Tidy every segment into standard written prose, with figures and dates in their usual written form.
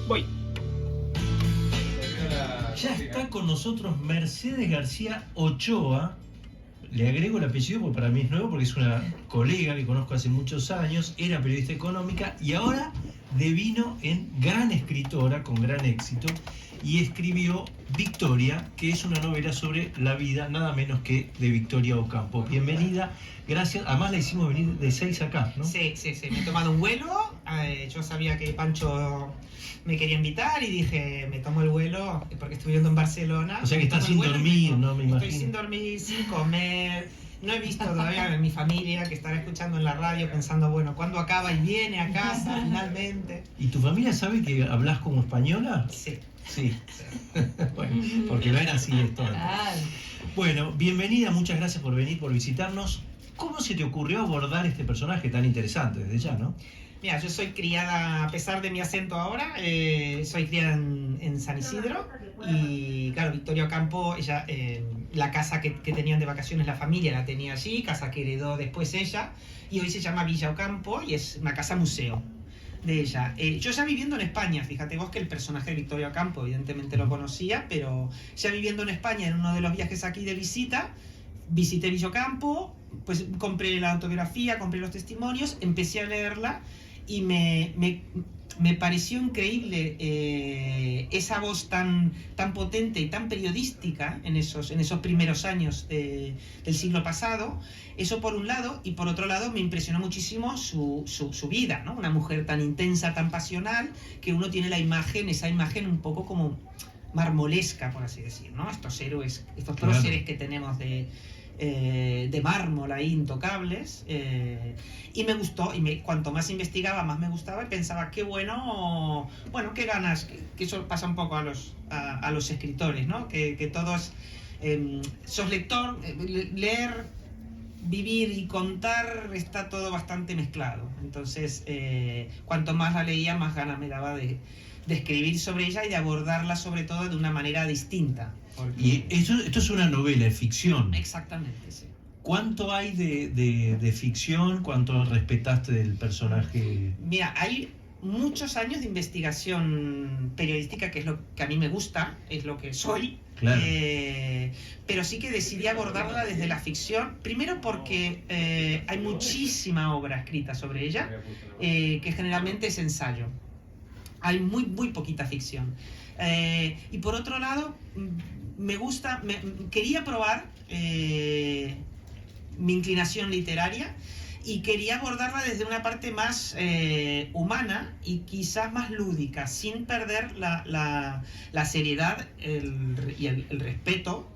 Voy. Ya está con nosotros Mercedes García Ochoa. Le agrego el apellido porque para mí es nuevo, porque es una colega que conozco hace muchos años, era periodista económica y ahora devino en gran escritora con gran éxito y escribió Victoria, que es una novela sobre la vida nada menos que de Victoria Ocampo. Bienvenida, gracias. Además la hicimos venir de 6 acá, ¿no? Sí, me he tomado un vuelo. Yo sabía que Pancho me quería invitar y dije, me tomo el vuelo porque estoy viviendo en Barcelona. O sea que estás sin dormir, ¿no? Me imagino. Estoy sin dormir, sin comer. No he visto todavía a mi familia, que estará escuchando en la radio pensando, bueno, ¿cuándo acaba y viene a casa finalmente? ¿Y tu familia sabe que hablas como española? Sí. Sí. Bueno, porque no era así esto. Bueno, bienvenida, muchas gracias por venir, por visitarnos. ¿Cómo se te ocurrió abordar este personaje tan interesante desde ya, no? Mira, yo soy criada, a pesar de mi acento ahora, soy criada en San Isidro y claro, Victoria Ocampo, ella, la casa que tenían de vacaciones la familia la tenía allí, casa que heredó después ella, y hoy se llama Villa Ocampo y es una casa museo de ella. Yo ya viviendo en España, fíjate vos que el personaje de Victoria Ocampo evidentemente lo conocía, pero ya viviendo en España en uno de los viajes aquí de visita, visité Villa Ocampo, pues compré la autobiografía, compré los testimonios, empecé a leerla y me pareció increíble esa voz tan potente y tan periodística en esos primeros años del siglo pasado. Eso por un lado, y por otro lado me impresionó muchísimo su vida, ¿no? Una mujer tan intensa, tan pasional, que uno tiene esa imagen un poco como marmolesca, por así decir, ¿no? Estos héroes, estos próceres que tenemos de mármol ahí, intocables, y me gustó, y cuanto más investigaba más me gustaba y pensaba qué qué ganas, que eso pasa un poco a los escritores, ¿no? Que todos sos lector, leer, vivir y contar está todo bastante mezclado, entonces cuanto más la leía más ganas me daba de escribir sobre ella y de abordarla sobre todo de una manera distinta. Porque... Y esto es una novela, es ficción. Exactamente, sí. ¿Cuánto hay de ficción? ¿Cuánto respetaste del personaje? Mira, hay muchos años de investigación periodística, que es lo que a mí me gusta, es lo que soy. Claro. Pero sí que decidí abordarla desde la ficción, primero porque hay muchísima obra escrita sobre ella, que generalmente es ensayo. Hay muy poquita ficción. Y por otro lado, quería probar mi inclinación literaria y quería abordarla desde una parte más humana y quizás más lúdica, sin perder la seriedad y el respeto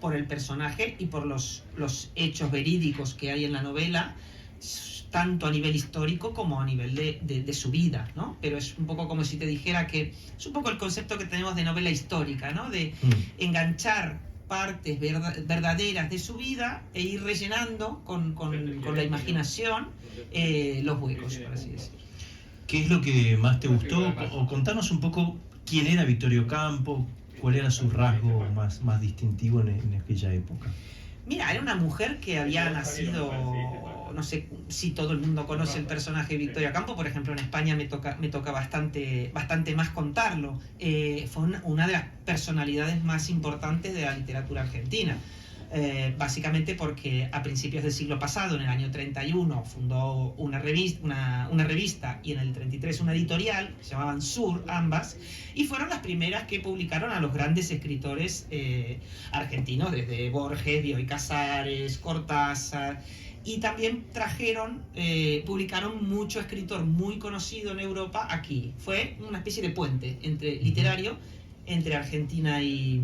por el personaje y por los hechos verídicos que hay en la novela, tanto a nivel histórico como a nivel de su vida, ¿no? Pero es un poco como si te dijera que es un poco el concepto que tenemos de novela histórica, ¿no? De enganchar partes verdaderas de su vida e ir rellenando con la imaginación los huecos, por así decirlo. ¿Qué es lo que más te gustó? O contanos un poco quién era Victoria Ocampo, cuál era su rasgo más distintivo en aquella época. Mira, era una mujer que había nacido, no sé si todo el mundo conoce el personaje de Victoria Ocampo, por ejemplo en España me toca bastante más contarlo. Fue una de las personalidades más importantes de la literatura argentina. Básicamente porque a principios del siglo pasado, en el año 31, fundó una revista y en el 33 una editorial, se llamaban Sur, ambas, y fueron las primeras que publicaron a los grandes escritores argentinos, desde Borges, Bioy Casares, Cortázar, y también publicaron mucho escritor muy conocido en Europa aquí. Fue una especie de puente literario entre Argentina y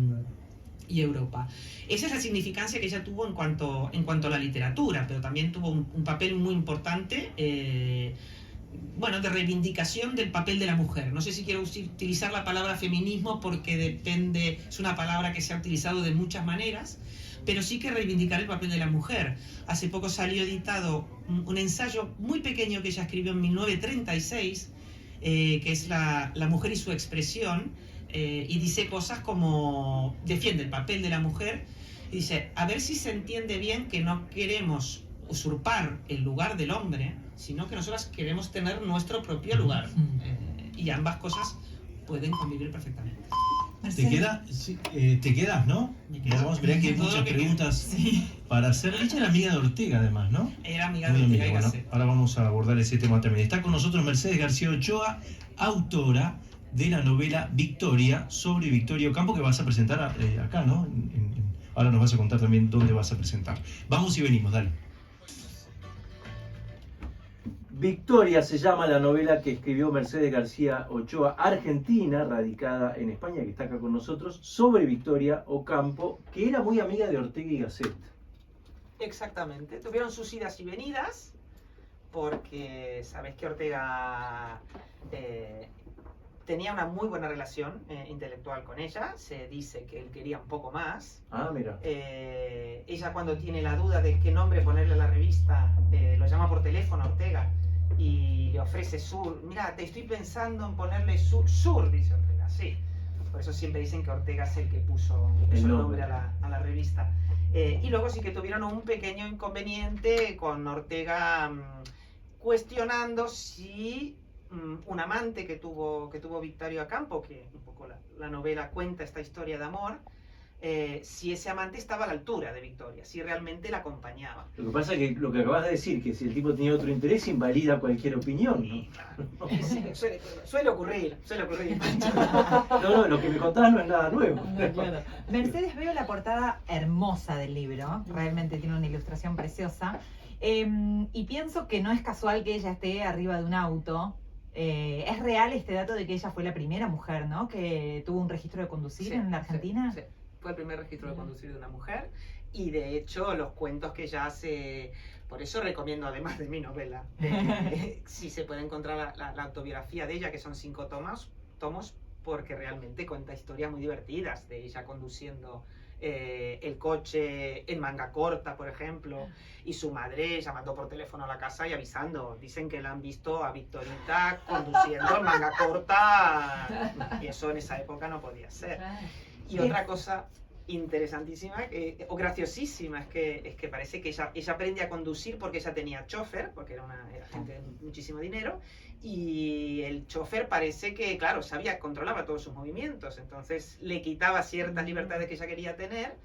Europa. Esa es la significancia que ella tuvo en cuanto a la literatura, pero también tuvo un papel muy importante, de reivindicación del papel de la mujer. No sé si quiero utilizar la palabra feminismo porque es una palabra que se ha utilizado de muchas maneras, pero sí que reivindicar el papel de la mujer. Hace poco salió editado un ensayo muy pequeño que ella escribió en 1936, que es la mujer y su expresión, y dice cosas como, defiende el papel de la mujer, y dice, a ver si se entiende bien que no queremos usurpar el lugar del hombre, sino que nosotras queremos tener nuestro propio lugar. Y ambas cosas pueden convivir perfectamente. Te quedas, ¿no? Me quedo. Vamos, mirá que hay Todo muchas lo que preguntas queda. Sí. para hacer. Ella era amiga de Ortega, además, ¿no? Era amiga Muy de amiga. Ortega y Bueno, Gasset. ahora vamos a abordar ese tema también. Está con nosotros Mercedes García Ochoa, autora de la novela Victoria, sobre Victoria Ocampo, que vas a presentar acá, ¿no? Ahora nos vas a contar también dónde vas a presentar. Vamos y venimos, dale. Victoria se llama la novela que escribió Mercedes García Ochoa, argentina, radicada en España, que está acá con nosotros, sobre Victoria Ocampo, que era muy amiga de Ortega y Gasset. Exactamente. Tuvieron sus idas y venidas, porque sabes que Ortega tenía una muy buena relación intelectual con ella. Se dice que él quería un poco más. Ah, mira. Ella, cuando tiene la duda de qué nombre ponerle a la revista, lo llama por teléfono a Ortega y le ofrece Sur. Mira, te estoy pensando en ponerle Sur, dice Ortega. Sí. Por eso siempre dicen que Ortega es el que puso el nombre a la revista. Y luego sí que tuvieron un pequeño inconveniente con Ortega cuestionando si un amante que tuvo Victoria Ocampo, que un poco la novela cuenta esta historia de amor, si ese amante estaba a la altura de Victoria, si realmente la acompañaba. Lo que pasa es que lo que acabas de decir, que si el tipo tenía otro interés, invalida cualquier opinión, ¿no? Sí, claro. Sí, suele ocurrir. No, lo que me contás no es nada nuevo. Claro. Mercedes, veo la portada hermosa del libro, realmente tiene una ilustración preciosa, y pienso que no es casual que ella esté arriba de un auto. ¿Es real este dato de que ella fue la primera mujer, ¿no?, que tuvo un registro de conducir en la Argentina? Sí. Fue el primer registro de conducir de una mujer, y de hecho los cuentos que ella hace, por eso recomiendo, además de mi novela, si se puede encontrar la autobiografía de ella, que son 5 tomos, porque realmente cuenta historias muy divertidas de ella conduciendo el coche en manga corta, por ejemplo, y su madre llamando por teléfono a la casa y avisando. Dicen que la han visto a Victorita conduciendo en manga corta, y eso en esa época no podía ser. Y otra cosa interesantísima o graciosísima es que parece que ella aprende a conducir porque ella tenía chofer, porque era gente de muchísimo dinero, y el chofer parece que, claro, controlaba todos sus movimientos, entonces le quitaba ciertas libertades que ella quería tener,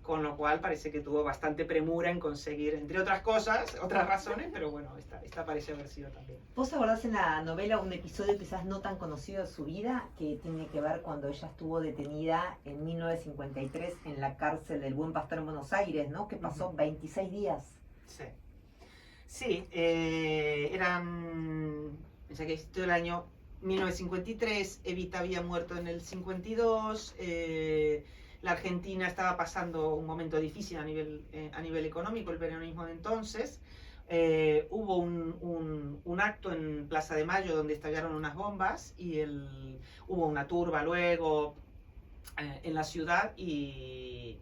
con lo cual parece que tuvo bastante premura en conseguir, entre otras cosas, otras razones, pero bueno, esta parece haber sido también. ¿Vos abordás en la novela un episodio quizás no tan conocido de su vida, que tiene que ver cuando ella estuvo detenida en 1953 en la cárcel del Buen Pastor en Buenos Aires, ¿no?, que pasó 26 días? Sí, pensé que esto el año 1953, Evita había muerto en el 52, la Argentina estaba pasando un momento difícil a nivel económico, el peronismo de entonces. Hubo un acto en Plaza de Mayo donde estallaron unas bombas y hubo una turba luego en la ciudad, y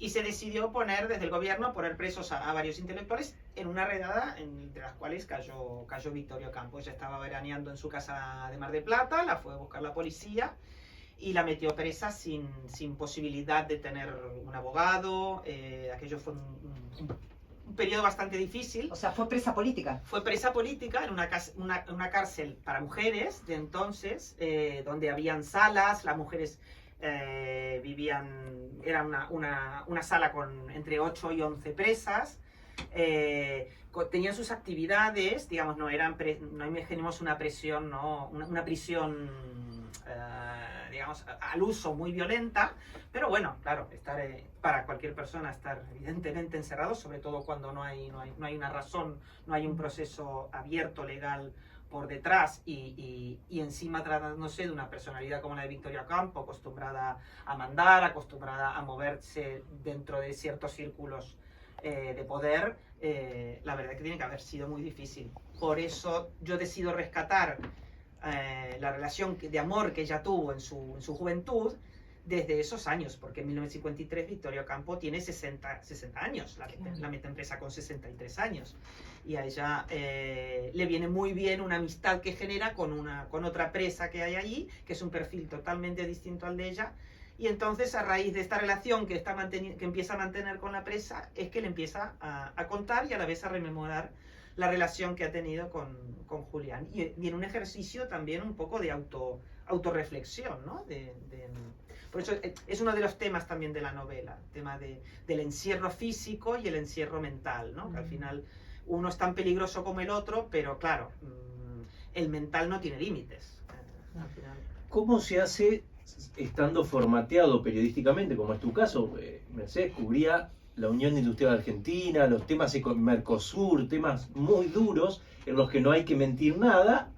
se decidió desde el gobierno poner presos a varios intelectuales en una redada entre las cuales cayó Victoria Ocampo. Ella estaba veraneando en su casa de Mar del Plata, la fue a buscar la policía y la metió presa sin posibilidad de tener un abogado. Aquello fue un periodo bastante difícil. O sea, fue presa política. Fue presa política en una cárcel para mujeres de entonces, donde habían salas, las mujeres vivían, era una sala con entre 8 y 11 presas. Tenían sus actividades, digamos, no imaginemos una prisión, ¿no? una prisión digamos, al uso muy violenta, pero bueno, claro, para cualquier persona estar evidentemente encerrado, sobre todo cuando no hay una razón, no hay un proceso abierto legal por detrás, y encima tratándose de una personalidad como la de Victoria Ocampo, acostumbrada a mandar, acostumbrada a moverse dentro de ciertos círculos de poder, la verdad que tiene que haber sido muy difícil. Por eso yo decido rescatar la relación de amor que ella tuvo en su juventud desde esos años, porque en 1953 Victoria Ocampo tiene 60 años, la meten presa con 63 años, y a ella le viene muy bien una amistad que genera con otra presa que hay allí, que es un perfil totalmente distinto al de ella, y entonces a raíz de esta relación que empieza a mantener con la presa, es que le empieza a contar y a la vez a rememorar la relación que ha tenido con Julián, y en un ejercicio también un poco de autorreflexión, ¿no? Por eso es uno de los temas también de la novela, el tema del encierro físico y el encierro mental, ¿no? Que al final uno es tan peligroso como el otro, pero claro, el mental no tiene límites. Al final. ¿Cómo se hace estando formateado periodísticamente, como es tu caso? Mercedes cubría la Unión Industrial Argentina, los temas Mercosur, temas muy duros en los que no hay que mentir nada,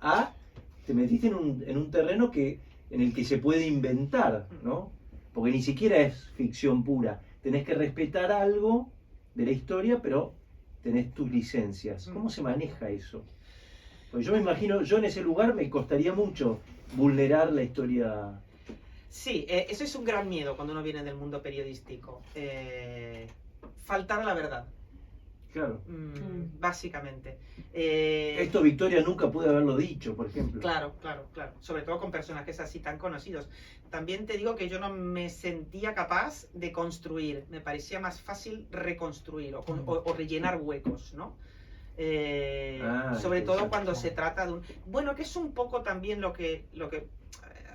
te metiste en un terreno en el que se puede inventar, ¿no? Porque ni siquiera es ficción pura. Tenés que respetar algo de la historia, pero tenés tus licencias. ¿Cómo se maneja eso? Porque yo me imagino, yo en ese lugar me costaría mucho vulnerar la historia. Sí, eso es un gran miedo cuando uno viene del mundo periodístico. Faltar a la verdad. Claro. Básicamente. Esto Victoria nunca pudo haberlo dicho, por ejemplo. Claro. Sobre todo con personajes así tan conocidos. También te digo que yo no me sentía capaz de construir. Me parecía más fácil reconstruir o rellenar huecos, ¿no? Sobre todo cuando se trata de un... Bueno, que es un poco también lo que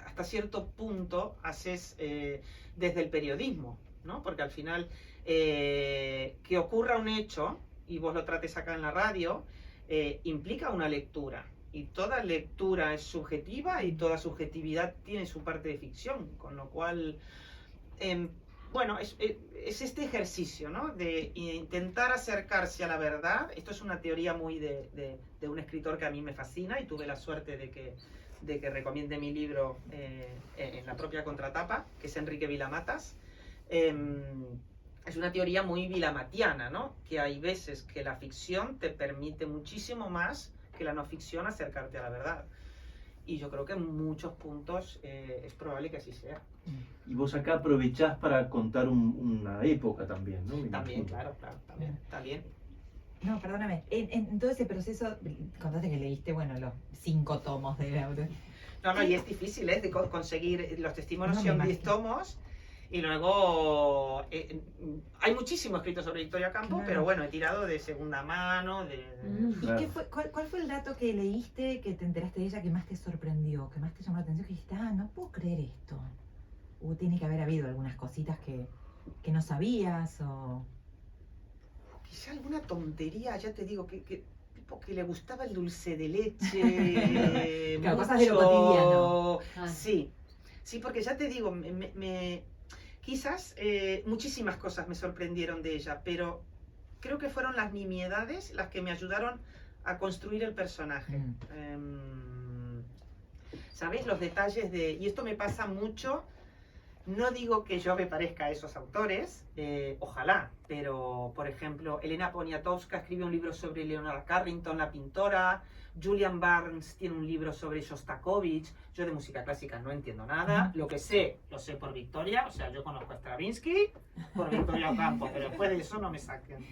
hasta cierto punto haces desde el periodismo, ¿no? Porque al final que ocurra un hecho y vos lo trates acá en la radio implica una lectura, y toda lectura es subjetiva y toda subjetividad tiene su parte de ficción, con lo cual bueno, es este ejercicio, ¿no? De intentar acercarse a la verdad. Esto es una teoría muy de un escritor que a mí me fascina, y tuve la suerte de que recomiende mi libro en la propia contratapa, que es Enrique Vilamatas. Es una teoría muy vilamatiana, ¿no? Que hay veces que la ficción te permite muchísimo más que la no ficción acercarte a la verdad. Y yo creo que en muchos puntos es probable que así sea. Y vos acá aprovechás para contar una época también, ¿no? También, claro, también. No, perdóname. En todo ese proceso, contaste que leíste, bueno, los 5 tomos de auto. No, y es difícil, de conseguir los testimonios, No, son 10 tomos. Y luego hay muchísimo escrito sobre Victoria Campo, claro. Pero bueno, he tirado de segunda mano. ¿Y cuál fue el dato que leíste, que te enteraste de ella, que más te sorprendió, que más te llamó la atención, que dijiste, no puedo creer esto? O tiene que haber habido algunas cositas que no sabías, o... Quizá alguna tontería, ya te digo, que le gustaba el dulce de leche. Claro, cosas de lo cotidiano. Sí, porque ya te digo, quizás muchísimas cosas me sorprendieron de ella, pero creo que fueron las nimiedades las que me ayudaron a construir el personaje. ¿Sabes? Los detalles y esto me pasa mucho. No digo que yo me parezca a esos autores, ojalá, pero por ejemplo, Elena Poniatowska escribe un libro sobre Leonora Carrington, la pintora. Julian Barnes tiene un libro sobre Shostakovich. Yo de música clásica no entiendo nada. Lo que sé, lo sé por Victoria. O sea, yo conozco a Stravinsky por Victoria Ocampo, pero después de eso no me saquen.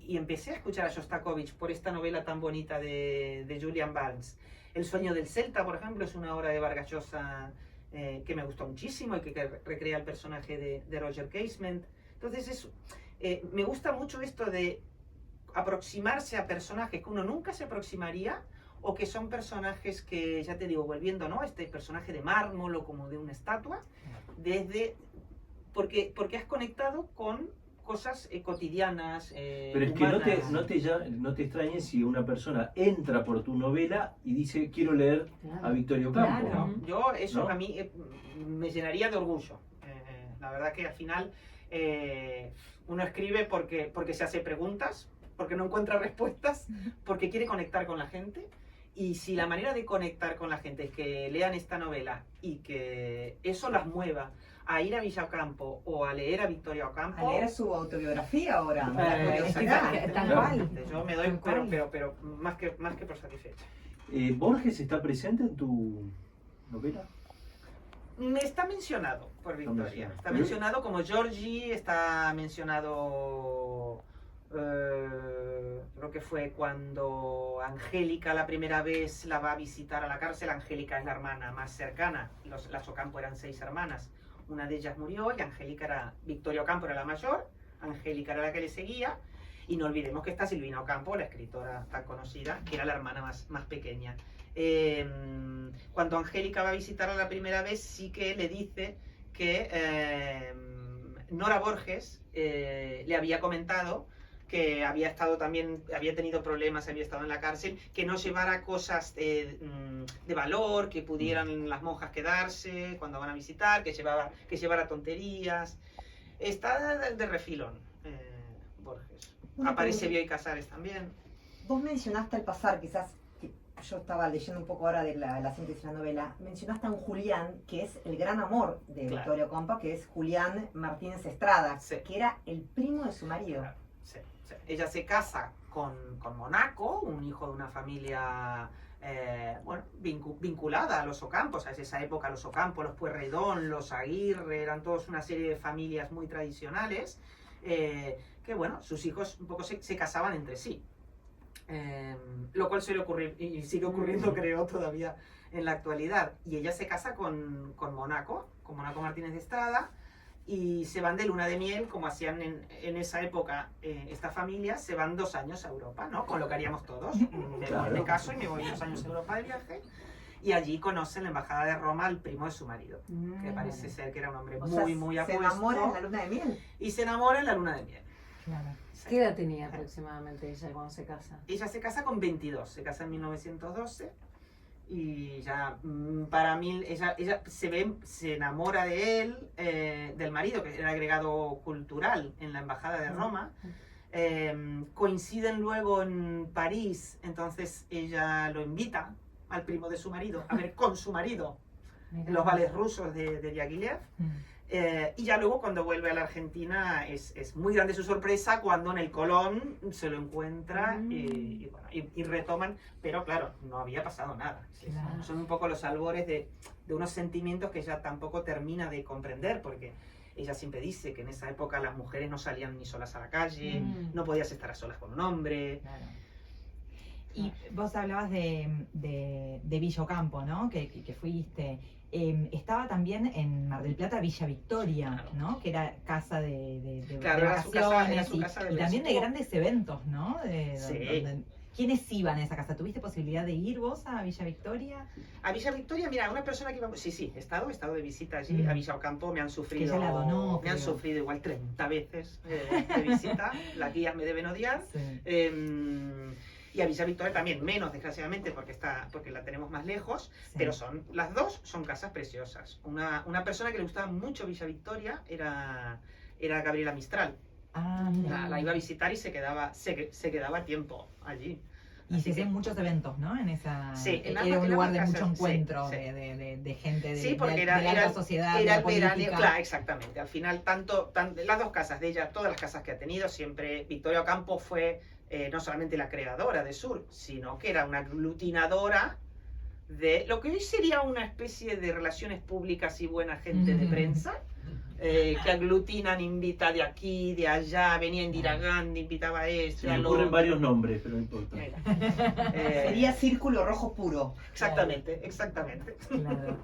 Y empecé a escuchar a Shostakovich por esta novela tan bonita de Julian Barnes. El sueño del Celta, por ejemplo, es una obra de Vargas Llosa que me gustó muchísimo y que recrea el personaje de Roger Casement. Entonces me gusta mucho esto de aproximarse a personajes que uno nunca se aproximaría, o que son personajes que, ya te digo, volviendo, ¿no? Este personaje de mármol o como de una estatua, porque has conectado con cosas cotidianas, pero es humanas. Que no te extrañes si una persona entra por tu novela y dice, quiero leer a Victoria Ocampo. Claro. ¿no? Yo, eso ¿No? a mí me llenaría de orgullo. La verdad que al final uno escribe porque se hace preguntas, porque no encuentra respuestas, porque quiere conectar con la gente. Y si la manera de conectar con la gente es que lean esta novela y que eso las mueva a ir a Villa Ocampo o a leer a Victoria Ocampo... A leer su autobiografía ahora. Tal cual. Yo me doy, pero más que por satisfecho. ¿Borges está presente en tu novela? Está mencionado por Victoria. Está Pero- mencionado como Georgie, está mencionado... creo que fue cuando Angélica la primera vez la va a visitar a la cárcel. Angélica es la hermana más cercana. Las Ocampo eran 6 hermanas. Una de ellas murió y Victoria Ocampo era la mayor. Angélica era la que le seguía. Y no olvidemos que está Silvina Ocampo, la escritora tan conocida, que era la hermana más pequeña. Cuando Angélica va a visitarla la primera vez, sí que le dice que Nora Borges le había comentado que había estado también, había tenido problemas, había estado en la cárcel, que no llevara cosas de valor, que pudieran las monjas quedarse cuando van a visitar, que llevara tonterías. Está de refilón, Borges. Aparece Bioy Casares también. Vos mencionaste al pasar, quizás, que yo estaba leyendo un poco ahora de la síntesis de la novela, mencionaste a un Julián, que es el gran amor de Claro. Victoria Ocampo, que es Julián Martínez Estrada, Sí. que era el primo de su marido. Claro, sí, sí. Ella se casa con Monaco, un hijo de una familia bueno, vinculada a los Ocampos. En esa época los Ocampos, los Pueyrredón, los Aguirre, eran todos una serie de familias muy tradicionales, que bueno, sus hijos un poco se casaban entre sí. Lo cual suele ocurrir y sigue ocurriendo, creo, todavía en la actualidad. Y ella se casa con Monaco Martínez de Estrada, y se van de luna de miel, como hacían en esa época estas familias, se van 2 años a Europa, ¿no? Con lo que haríamos todos. Me caso y me voy 2 años a Europa de viaje. Y allí conocen en la embajada de Roma al primo de su marido, que parece ser que era un hombre O sea, muy se apuesto. enamora en la luna de miel. Y se enamora en la luna de miel. Claro. Sí. ¿Qué edad tenía aproximadamente ella cuando se casa? Ella se casa con 22, se casa en 1912 y ya para mí ella se enamora de él, del marido, que era agregado cultural en la embajada de Roma. Coinciden luego en París, entonces ella lo invita al primo de su marido a ver con su marido los ballets rusos de Diaghilev. Y ya luego cuando vuelve a la Argentina es muy grande su sorpresa cuando en el Colón se lo encuentra y retoman, pero claro, no había pasado nada. Claro. Son un poco los albores de unos sentimientos que ella tampoco termina de comprender, porque ella siempre dice que en esa época las mujeres no salían ni solas a la calle, no podías estar a solas con un hombre. Claro. Y vos hablabas de Villa Ocampo, ¿no? Que fuiste. Estaba también en Mar del Plata Villa Victoria, Claro. ¿no? Que era casa de Claro, de era su casa- vacaciones era su casa de y también de verano. grandes eventos, ¿no? Sí. ¿Quiénes iban a esa casa? ¿Tuviste posibilidad de ir vos a Villa Victoria? A Villa Victoria, mira, una persona que iba... Sí, he estado de visita allí, a Villa Ocampo. Me han sufrido... Que ella la donó, me han creo. sufrido igual 30 veces de visita. Las guías me deben odiar. Sí. Y a Villa Victoria también, menos desgraciadamente porque la tenemos más lejos, Sí. pero las dos son casas preciosas. Una persona que le gustaba mucho Villa Victoria era Gabriela Mistral. Ah, mira. La iba a visitar y se quedaba tiempo allí. Y Así se hacían que- muchos eventos, ¿no? En esa. Sí, en era ambas- un lugar de ambas mucho casas, sí, encuentro sí. de gente de, Sí, porque de era la alta sociedad, de era la el verano, política. claro, exactamente. Al final, las dos casas de ella, todas las casas que ha tenido, siempre Victoria Ocampo fue no solamente la creadora de Sur, sino que era una aglutinadora de lo que hoy sería una especie de relaciones públicas y buena gente de prensa, que aglutinan, invita de aquí, de allá, venía Indira Gandhi, invitaba a esto, Se a me lo ocurren otro. varios nombres, pero no importa. Mira. Sería círculo rojo puro. Exactamente. Claro.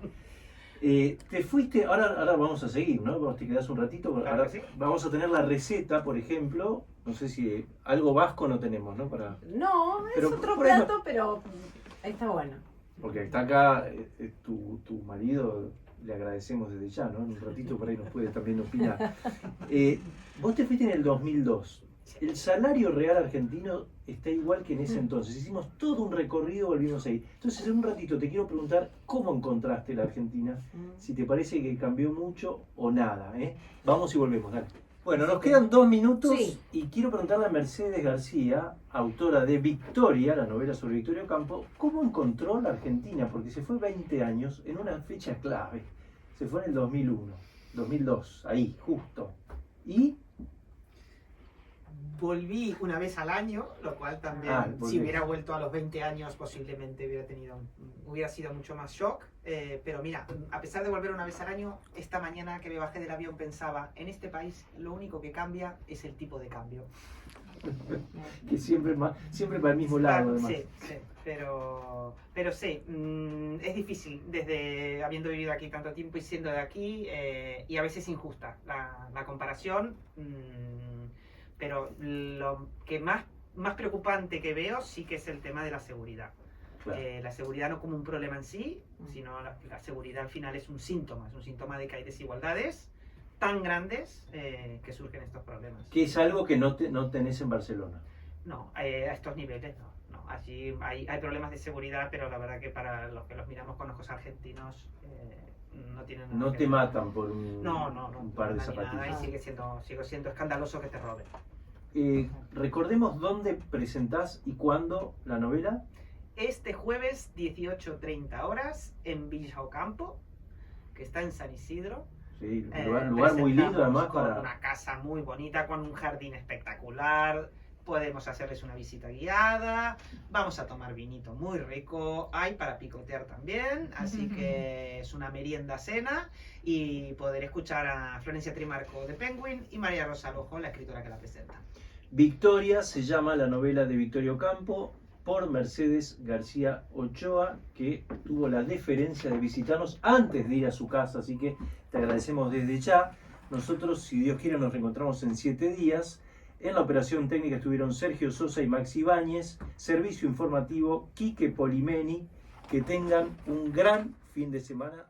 Te fuiste, ahora vamos a seguir, ¿no? Vos te quedás un ratito, Claro ahora que sí. vamos a tener la receta, por ejemplo, no sé si algo vasco no tenemos, ¿no? No, es Pero otro por ahí no- plato, pero está bueno. Porque está acá tu marido, le agradecemos desde ya, ¿no? En un ratito por ahí nos puede también opinar. Vos te fuiste en el 2002. El salario real argentino está igual que en ese entonces. Hicimos todo un recorrido, volvimos ahí. Entonces, en un ratito te quiero preguntar cómo encontraste la Argentina, si te parece que cambió mucho o nada, ¿eh? Vamos y volvemos, dale. Bueno, nos quedan 2 minutos Sí. y quiero preguntarle a Mercedes García, autora de Victoria, la novela sobre Victoria Ocampo, ¿cómo encontró la Argentina? Porque se fue 20 años en una fecha clave. Se fue en el 2001, 2002, ahí, justo. Y Volví una vez al año, lo cual también, volví. si hubiera vuelto a los 20 años, posiblemente hubiera sido mucho más shock. Pero mira, a pesar de volver una vez al año, esta mañana que me bajé del avión pensaba, en este país lo único que cambia es el tipo de cambio. que siempre para el mismo lado, además. Sí, pero sí, es difícil, desde habiendo vivido aquí tanto tiempo y siendo de aquí, y a veces injusta la comparación. pero lo que más preocupante que veo sí que es el tema de la seguridad. Claro. La seguridad no como un problema en sí, sino la seguridad al final es un síntoma de que hay desigualdades tan grandes que surgen estos problemas. Que es algo que no tenés en Barcelona. No, a estos niveles no. Allí hay problemas de seguridad, pero la verdad que para los que los miramos con ojos argentinos no tienen nada No que te ver. matan por un par de Ni nada, zapatillas. y sigue siendo escandaloso que te roben. Recordemos dónde presentás y cuándo la novela. Este jueves 18:30 horas en Villa Ocampo, que está en San Isidro. Sí, lugar muy lindo además con para... una casa muy bonita, con un jardín espectacular. Podemos hacerles una visita guiada, vamos a tomar vinito muy rico, hay para picotear también, así que es una merienda cena y poder escuchar a Florencia Trimarco de Penguin y María Rosa Lojo, la escritora que la presenta. Victoria se llama la novela de Victorio Campo por Mercedes García Ochoa, que tuvo la deferencia de visitarnos antes de ir a su casa, así que te agradecemos desde ya. Nosotros, si Dios quiere, nos reencontramos en 7 días. En la operación técnica estuvieron Sergio Sosa y Maxi Ibáñez. Servicio informativo, Quique Polimeni. Que tengan un gran fin de semana.